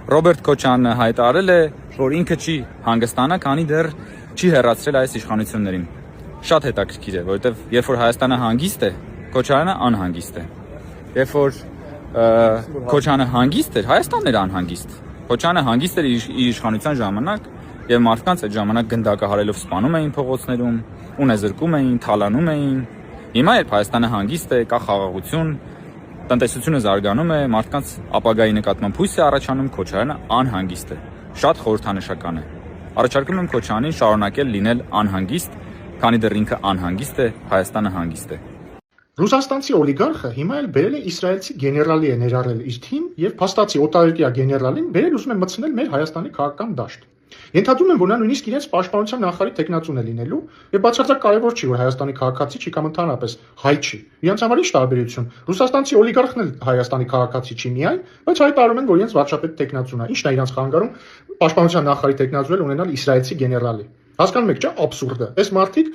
Ռոբերտ Քոչյանը հայտարարել է, որ ինքը չի հանգստանա, քանի դեռ չի հեռացրել այս իշխանություններին։ Շատ հետաքրքիր է, որովհետև երբ որ Հայաստանը հանգիստ է, Քոչարյանը անհանգիստ է։ Երբ որ Քոչյանը հանգիստ էր, Հայաստանն էր անհանգիստ։ Քոչյանը հանգիստ էր իր իշխանության ժամանակ, եւ մարդկանց այդ ժամանակ գնդակահարելով սպանում էին փողոցներում, ունեզրկում էին, թալանում էին։ Հիմա երբ Հայաստանը հանգիստ է, կա խաղաղություն, տնտեսությունը զարգանում է, մարդկանց ապագայի նկատմամբ հույս է առաջանում, Քոչարյանը անհանգիստ է։ Շատ խորհրդանշական է։ Առաջարկում եմ Քոչարյանին շարունակել լինել անհանգիստ, քանի դեռ ինքը անհանգիստ է, Հայաստանը հանգիստ է։ Ռուսաստանցի օլիգարխը հիմա էլ բերել է իսրայելցի գեներալի է ներառել իր թիմ եւ փաստացի օտարերկրյա գեներալին բերել ուզում է մտցնել մեր Հայաստանի քաղաքական դաշտ։ Ենթադրում եմ, որ նա նույնիսկ իրենց պաշտպանության նախարարի տեխնացուն է լինելու եւ բացարձակ կարեւոր չի, որ Հայաստանի քաղաքացի չի կամ ընդհանրապես հայ չի։ Իրանց համար ի՞նչ տարբերություն։ Ռուսաստանցի օլիգարխն էլ Հայաստանի քաղաքացի չի միայն, բայց հայտարարում են, որ իրենց վարչապետ տեխնացուն է։ Ինչն է իրանց խանգարում պաշտպանության նախարարի տեխնացուն ունենալ իսրայելցի գեներալի։ Հասկանում եք, չէ՞, աբսուրդ է։ Այս մարդիկ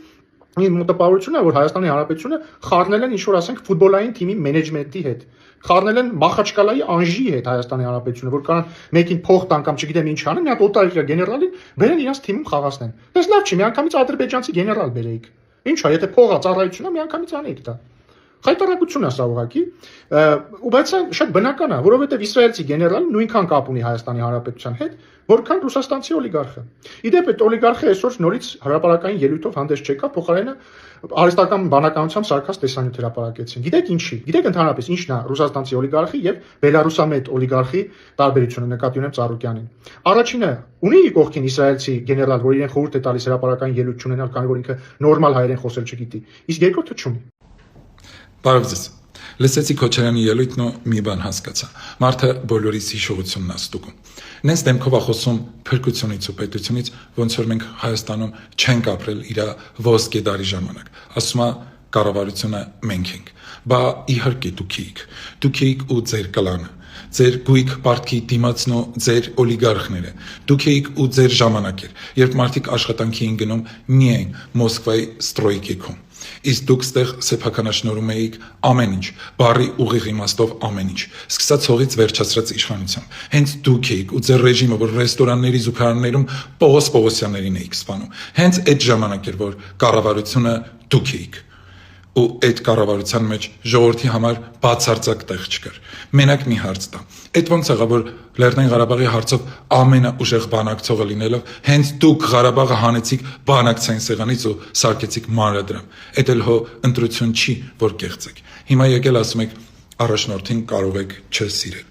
Իմ մտապահորությունն է, որ Հայաստանի Հանրապետությունը խառնել են ինչ-որ ասենք ֆուտբոլային թիմի մենեջմենթի հետ, խառնել են Մախաչկալայի Անժի հետ Հայաստանի Հանրապետությունը, որ կարան մեկին փող տան կամ չգիտեմ ինչ անեն, մի հատ օտարերկրյա գեներալին բերեն իրենց թիմում խաղացնեն։ Դες լավ չի, միանգամից ադրբեջանցի գեներալ բերեիք։ Ինչ է, եթե փողա ծառայությունն է, միանգամից անեիք դա։ Խայտարակություն է սա ուղղակի, ու բայց շատ բնական է, որովհետև իսրայելցի գեներալը նույնքան կապ ունի Հայաստանի Հանրապետության հետ, որքան ռուսաստանցի օլիգարխը։ Իդեպ այդ օլիգարխը այսօր նորից հրապարակային ելույթով հանդես չեկա, փոխարենը արհեստական բանականությամբ սարքած տեսանյութ հրապարակեցին։ Գիտեք ինչի։ Գիտեք ընդհանրապես ինչն է ռուսաստանցի օլիգարխի եւ բելարուսամետ օլիգարխի տարբերությունը նկատի ունեմ Ծառուկյանին։ Առաջինը ունի կողքին իսրայելցի գեներալ, որ իրեն խորհուրդ է տալիս հրապարակային ելույթ չունենալ, քանի որ ինքը նորմալ հայերեն խոսել չգիտի։ Իսկ երկրորդը չունի։ Բարև ձեզ։ Լսեցի Քոչարյանի ելույթն ու մի բան հասկացա։ Մարդը բոլորիս հիշողությունն է ստուգում։ Նենց դեմքով խոսում փրկությունից ու պետությունից, ոնց որ մենք Հայաստանում չենք ապրել իր ոսկե դարի ժամանակ։ Ասում է կառավարությունը մենք ենք։ Բա իհարկե դուք էիք ու ձեր կլանը, ձեր գույք պարտքի դիմացն ու ձեր օլիգարխները, դուք էիք ու ձեր ժամանակ էր, երբ մարդիկ աշխատանքի էին գնում միայն Մոսկվայի ստրոյկեքում։ Իսկ դուք ստեղ սեփականաշնորհում էիք ամեն ինչ, բարի ուղիղ իմաստով ամեն ինչ, սկսած հողից վերջացրած իշխանությամբ։ Հենց դուք էիք ու ձեր ռեժիմը, որ ռեստորանների զուգարաններում Պողոս Պողոսյաններին էիք սպանում։ Հենց այդ ժամանակ էր, որ կառավարությունը դուք էիք։ Ու այդ կառավարության մեջ ժողովրդի համար բացարձակ տեղ չկար։ Մենակ մի հարց տա։ Այդ ոնց եղավ, որ Լեռնային Ղարաբաղի հարցով ամենաուժեղ բանակցողը լինելով, հենց դուք Ղարաբաղը հանեցիք բանակցային սեղանից ու սարքեցիք մանրադրամ։ Այդ էլ հո ընտրություն չի, որ կեղծեք։ Հիմա եկել ասում եք առաջնորդին կարող եք չսիրել։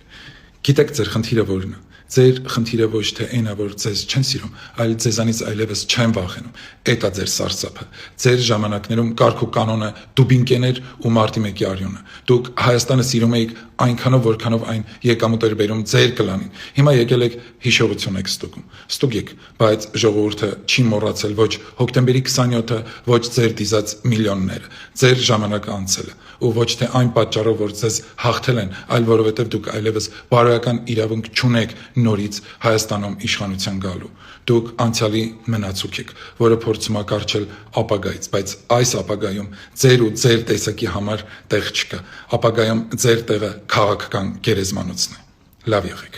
Գիտեք ձեր խնդիրը որն է։ Ձեր խնդիրը ոչ թե այն է, որ ձեզ չեն սիրում, այլ ձեզանից այլևս չեն վախենում։ Էդ է ձեր սարսափը։ Ձեր ժամանակներում կարգ ու կանոնը դուբինկեն էր ու մարտի 1-ի արյունը։ Դուք Հայաստանը սիրում էիք այնքանով, որքանով այն եկամուտ էր բերում ձեր կլանին։ Հիմա եկել եք հիշողություն եք ստուգում։ Ստուգեք, բայց ժողովուրդը չի մոռացել ոչ հոկտեմբերի 27-ը, ոչ ձեր դիզած միլիոնները, ձեր ժամանակը անցելը, ու ոչ թե այն պատճառով, որ ձեզ հաղթել են, այլ որովհետև դուք այլևս բարոյական իրավունք չունեք նորից Հայաստանում իշխանության գալու։ Դուք անցյալի մնացուկ եք, որը փորձում է կառչել ապագայից, բայց այս ապագայում ձեր ու ձեր տեսակի համար տեղ չկա։ Ապագայում ձեր տեղը քաղաքական գերեզմանոցն է։ Լավ եղեք։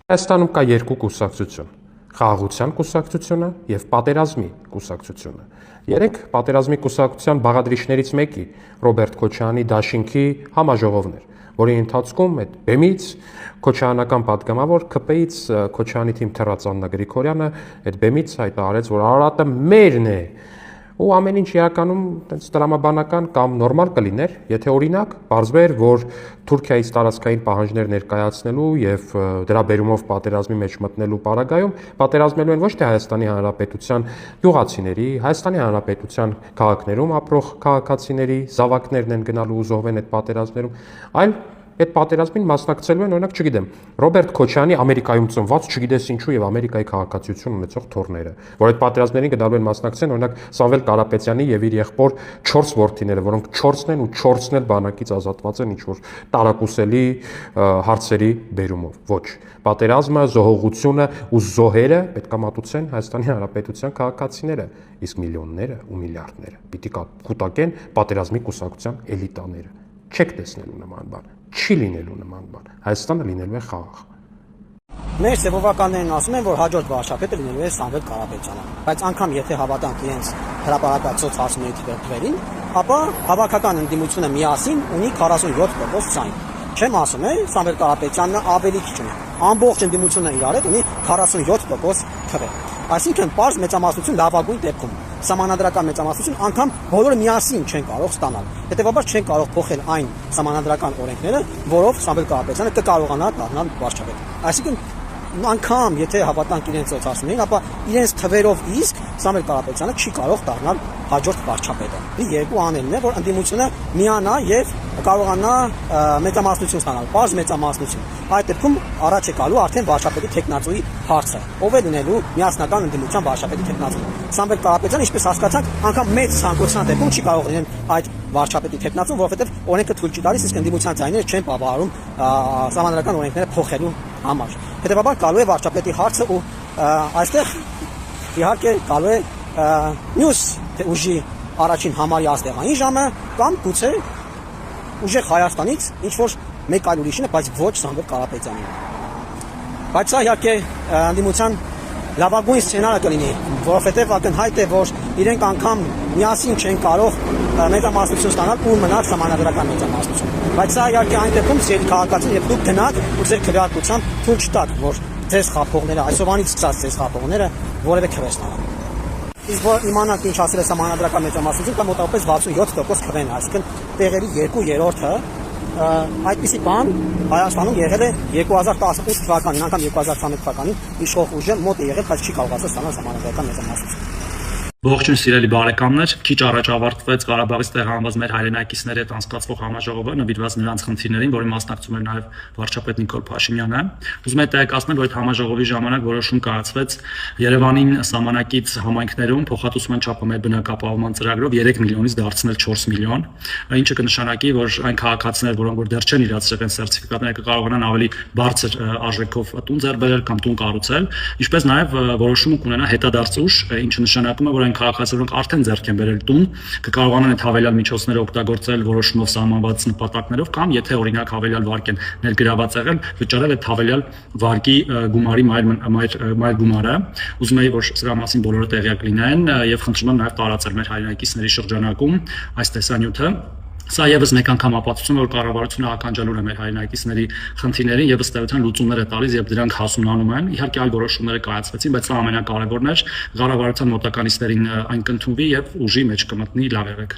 Հայաստանում կա երկու կուսակցություն՝ խաղաղության կուսակցությունը եւ պատերազմի կուսակցությունը։ Երեք պատերազմի կուսակցության բաղադրիչներից մեկի Ռոբերտ Քոչարյանի դաշինքի համաժողովներ, որի ընթացքում այդ բեմից քոչարյանական պատգամավոր ԿՊ-ից Քոչարյանի թիմ թռած Աննա Գրիգորյանը այդ բեմից հայտարարեց, որ Արարատը մերն է, ու ամեն ինչ իրականում այդպես տրամաբանական կամ նորմալ կլիներ, եթե օրինակ բարձվեր, որ Թուրքիայից տարածքային պահանջներ ներկայացնելու եւ դրա բերումով պատերազմի մեջ մտնելու պարագայում պատերազմելու են ոչ թե Հայաստանի Հանրապետության յուղացիների, Հայաստանի Հանրապետության քաղաքներում ապրող քաղաքացիների զավակներն են գնալու ու զոհվեն այդ պատերազմներում, այլ այդ պատերազմին մասնակցելու են, օրինակ, չգիտեմ, Ռոբերտ Քոչարյանի Ամերիկայում ծնված, չգիտես ինչու եւ Ամերիկայի քաղաքացիություն ունեցող թորները, որ այդ պատերազմներին գնալու են մասնակցեն, օրինակ, Սամվել Կարապետյանի եւ իր եղբոր 4 որդիները, որոնք 4-ն են ու 4-ն էլ բանակից ազատված են ինչ-որ տարակուսելի հարցերի բերումով։ Ոչ, պատերազմը, զոհողությունը ու զոհերը պետք է մատուցեն Հայաստանի Հանրապետության քաղաքացիները, իսկ միլիոնները ու միլիարդները պիտի կուտակեն պատերազմի կուսակցության էլիտաները։ Չեք տեսնելու նման բան, չի լինելու նման բան։ Հայաստանը լինելու է խաղաղ։ Մեր սեփականներն ասում են, որ հաջորդ վարչապետը լինելու է Սամվել Կարապետյանը, բայց անգամ եթե հավատանք իրենց հրապարակացած հարցների թվերին, ապա հավաքական ընդդիմությունը միասին ունի 47% ցայն։ Չեմ ասում Սամվել Կարապետյանն ավելի քիչ ունի։ Ամբողջ ընդդիմությունը իրար հետ ունի 47% թվեր։ Այսինքն պարզ մեծամասնություն լավագույն դեպքում սահմանադրական մեծամասնություն անգամ բոլորը միասին չեն կարող ստանալ։ Հետևաբար չեն կարող փոխել այն սահմանադրական օրենքները, որով Սամվել Կարապետյանը կկարողանա դառնալ վարչապետ։ Այսինքն անգամ եթե հավատանք իրենց ծոցացումներին, ապա իրենց թվերով իսկ Սամվել Կարապետյանը չի կարող դառնալ հաջորդ վարչապետը։ Դի երկու անելն է, որ ընդդիմությունը միանա եւ կարողանա մեծամասնություն ստանալ, բարձ մեծամասնություն։ Այդ դեպքում առաջ է գալու արդեն վարչապետի տեխնացուի հարցը։ Ով է լինելու միասնական ընդդիմության վարչապետի տեխնացուն։ Սամվել Կարապետյանը, ինչպես հասկացանք, անգամ մեծ ցանկության դեպքում չի կարող լինել այդ վարչապետի տեխնացուն, որովհետեւ օրենքը թույլ չի տալիս, իսկ ընդդիմության ձայները չեն բավարարում սահմանադրական օրենքները փոխելու համար։ Հետևաբար գալու է վարչապետի հարցը ու այստեղ իհարկե գալու է մյուս ուժի առաջին համարի աստեղային ժամը կամ գուցե ուժեղ Հայաստանից ինչ որ մեկ այլ ուրիշին է, բայց ոչ Սամվել Կարապետյանին։ Բայց սա իհարկե ընդդիմության լավագույն սցենարը կլինի, որովհետև ակնհայտ է, որ իրենք անգամ միասին չեն կարող մեծամասնություն ստանալ ու մնալ սահմանադրական մեծամասնություն։ Բայց սա իհարկե այն դեպքում ձեր քաղաքացին եւ դուք գնաք ու ձեր քվեարկությամբ թույլ չտաք, որ ձեզ խափողները, այսօրվանից սկսած ձեզ խափողները որևէ քվե ստանան։ Իսկ որ իմանանք ինչ ասել է սահմանադրական մեծամասնություն, կամ մոտավորապես 67% քվեն, այսինքն տեղերի 2/3-ը այդպիսի բան Հայաստանում եղել է 2018 թվականին, անգամ 2021 թվականին իշխող ուժը մոտ է եղել, բայց չի կարողացել ստանալ սահմանադրական մեծամասնություն։ Ողջույն սիրելի բարեկամներ, քիչ առաջ ավարտվեց Ղարաբաղից տեղահանված մեր հայրենակիցների հետ անցկացվող համաժողովը, նվիրված նրանց խնդիրներին, որի մասնակցում էր նաև վարչապետ Նիկոլ Փաշինյանը։ Ուզում եմ տեղեկացնել, որ այդ համաժողովի ժամանակ որոշում կայացվեց Երևանին սահմանակից համայնքներում փոխհատուցման չափը մեր բնակապահովման ծրագրով 3 միլիոնից դարձնել 4 միլիոն, ինչը կնշանակի, որ այն քաղաքացիներ, որոնք որ դեռ չեն իրացրել են սերտիֆիկատները, կկարողանան ավելի բարձր արժեքով տուն ձեռք բերել կամ տուն կառուցել, ինչպես նաև որոշումը կունենա հետադարձ, ինչը նշանակում է, որ այն քաղաքացիներոնք արդեն ձեռք են բերել տուն, կկարողանան այդ հավելյալ միջոցները օգտագործել որոշումով սահմանված նպատակներով կամ եթե օրինակ հավելյալ վարկ են ներգրաված եղել, վճարել այդ հավելյալ վարկի գումարի մայր գումարը։ Ուզում եի, որ սրա մասին բոլորը տեղյակ լինեն եւ խնդրում եմ նաեւ տարածել մեր հայրենակիցների շրջանակում այս տեսանյութը։ Սա եւս մեկ անգամ ապացուցում է, որ կառավարությունը ականջալուր է մեր հայրենակիցների խնդիրներին եւ ըստ էության լուծումներ է տալիս եւ դրանք հասունանում են։ Իհարկե այլ որոշումներ կայացվեցին, բայց սա ամենակարևորն էր, կառավարության մոտականիցներին այն կընդունվի եւ ուժի մեջ կմտնի։ Լավ եղեք։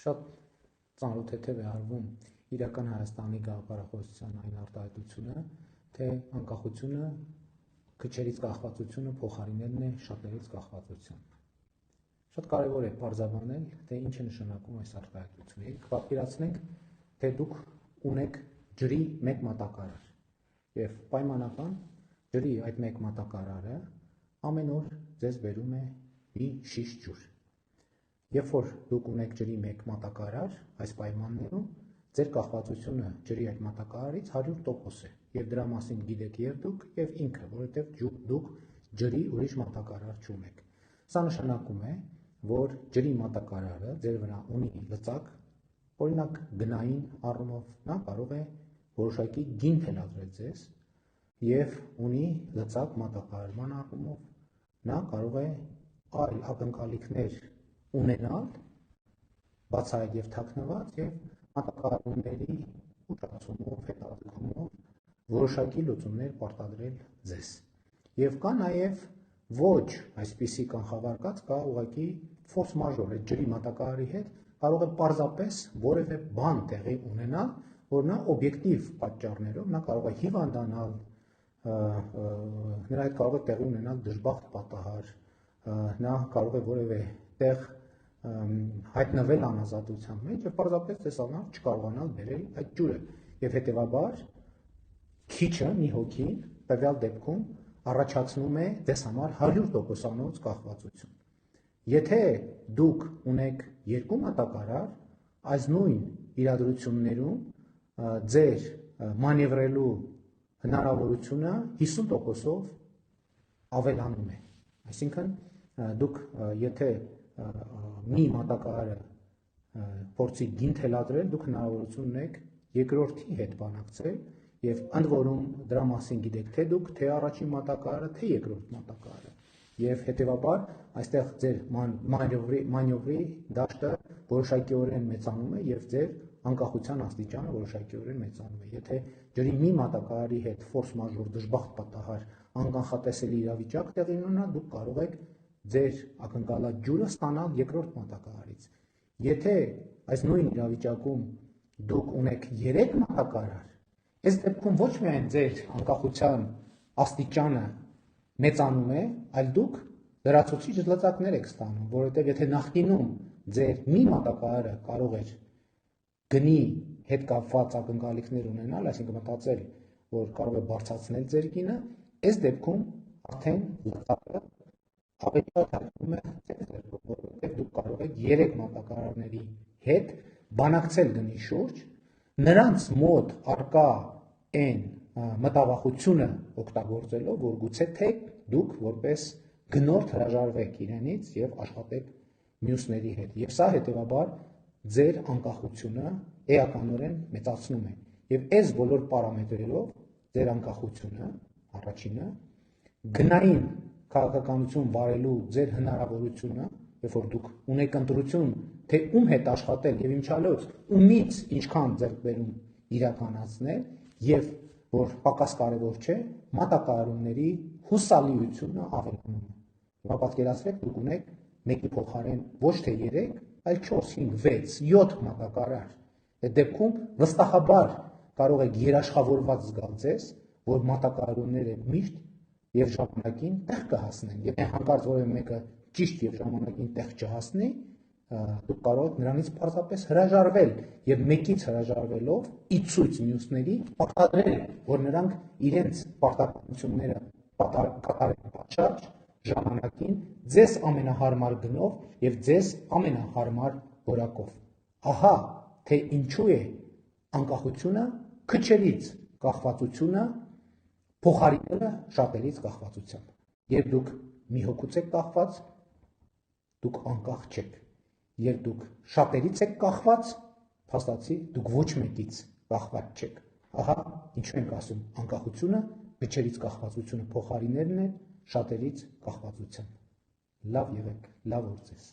Շատ ծանոթ է արվում իրական Հայաստանի գաղափարախոսության այն արտահայտությունը, թե անկախությունը քչերից կախվածությունը փոխարինելն է շատերից կախվածություն։ Շատ կարևոր է պարզաբանել, թե ինչ է նշանակում այս արտահայտությունը։ Պատկերացնենք, թե դուք ունեք ջրի մեկ մատակարար եւ պայմանական ջրի այդ մեկ մատակարարը ամեն օր ձեզ բերում է մի շիշ ջուր։ Երբ որ դուք ունեք ջրի մեկ մատակարար, այս պայմաններում ձեր կախվածությունը ջրի այդ մատակարարից 100% է եւ դրա մասին գիտեք եւ դուք եւ ինքը, որովհետեւ դուք ջրի ուրիշ մատակարար չունեք։ Սա նշանակում է, որ ջրի մատակարարը ձեր վրա ունի լծակ, օրինակ գնային առումով նա կարող է որոշակի գին թելադրել ձեզ եւ ունի լծակ մատակարարման առումով նա կարող է այլ ակնկալիքներ ունենալ բացահայտ եւ թաքնված եւ մատակարարումների ուշացումով, հետաձգումով որոշակի լուծումներ պարտադրել ձեզ։ Եվ կա նաև ոչ այսպիսի կանխավարկած, կա ուղղակի ֆորս մաժոր, այդ ջրի մատակարարի հետ կարող է պարզապես որևէ բան տեղի ունենալ, որ նա օբյեկտիվ պատճառներով նա կարող է հիվանդանալ, նրա հետ կարող է տեղի ունենալ դժբախտ պատահար, նա կարող է որևէ տեղ հայտնվել անազատության մեջ եւ պարզապես տեսանալ չկարողանալ բերել այդ ջուրը եւ հետեւաբար քիչը մի հոգին տվյալ դեպքում առաջացնում է ձեզ համար 100%-անոց կախվածություն։ Եթե դուք ունեք երկու մատակարար, այս նույն իրադրություններում ձեր մանևրելու հնարավորությունը 50%-ով ավելանում է։ Այսինքն դուք եթե մի մատակարարը փորձի գին թելադրել, դուք հնարավորություն ունեք երկրորդի հետ բանակցել եւ ընդ որում դրա մասին գիտեք թե դուք թե առաջին մատակարարը, թե երկրորդ մատակարարը եւ հետեւաբար այստեղ ձեր մանևրի դաշտը որոշակիորեն մեծանում է եւ ձեր անկախության աստիճանը որոշակիորեն մեծանում է։ Եթե ջրի մի մատակարարի հետ ֆորս մաժոր դժբախտ պատահար անկանխատեսելի իրավիճակ տեղի ունենա, դուք կարող եք ձեր ակնկալած ջուրը ստանալ երկրորդ մատակարարից։ Եթե այս նույն իրավիճակում դուք ունեք 3 մատակարար, այս դեպքում ոչ միայն ձեր անկախության աստիճանը մեծանում է, այլ դուք լրացուցիչ լծակներ եք ստանում, որովհետև եթե նախկինում ձեր մի մատակարարը կարող էր գնի հետ կապված ակնկալիքներ ունենալ, այսինքն մտածել, որ կարող է բարձրացնել ձեր գինը, այս դեպքում արդեն լծակը ավելի հատվում է ձեր ձեռքում, որովհետև դուք կարող եք 3 մատակարարների հետ բանակցել գնի շուրջ, նրանց մոտ արկա այն մտավախությունը օգտագործելով, որ գուցե թե դուք որպես գնորդ հրաժարվեք իրենից եւ աշխատեք մյուսների հետ։ Եվ սա հետեւաբար ձեր անկախությունը էականորեն մեծացնում է։ Եվ այս բոլոր պարամետրերով ձեր անկախությունը առաջինը, գնային քաղաքականություն վարելու ձեր հնարավորությունը, երբ որ դուք ունեք ընտրություն, թե ում հետ աշխատել եւ ինչալոց ումից ինչքան ձեռքբերում իրականացնել եւ որ պակաս կարևոր չէ, մատակարարումների հուսալիությունը ավելանում է։ Հիմա պատկերացրեք, դուք ունեք մեկի փոխարեն ոչ թե 3, այլ 4, 5, 6, 7 մատակարար։ Այդ դեպքում վստահաբար կարող եք երաշխավորված զգալ ձեզ, որ մատակարարումները միշտ եւ ժամանակին տեղ կհասնեն։ Եթե հանկարծ որևէ մեկը ճիշտ եւ ժամանակին տեղ չհասնի, դուք կարող եք նրանից պարզապես հրաժարվել եւ մեկից հրաժարվելով ի ցույց մյուսների պարտադրել, որ նրանք իրենց պարտականությունները կատարեն պատշաճ ժամանակին ձեզ ամենահարմար գնով եւ ձեզ ամենահարմար որակով։ Ահա թե ինչու է անկախությունը քչերից կախվածությունը փոխարինելը շատերից կախվածությամբ։ Երբ դուք մի հոգուց եք կախված, դուք անկախ չեք։ Երբ դուք շատերից եք կախված, փաստացի դուք ոչ մեկից կախված չեք։ Ահա ինչու ենք ասում անկախությունը քչերից կախվածությունը փոխարինելն է շատերից կախվածությամբ։ Լավ եղեք, լավ օր ձեզ։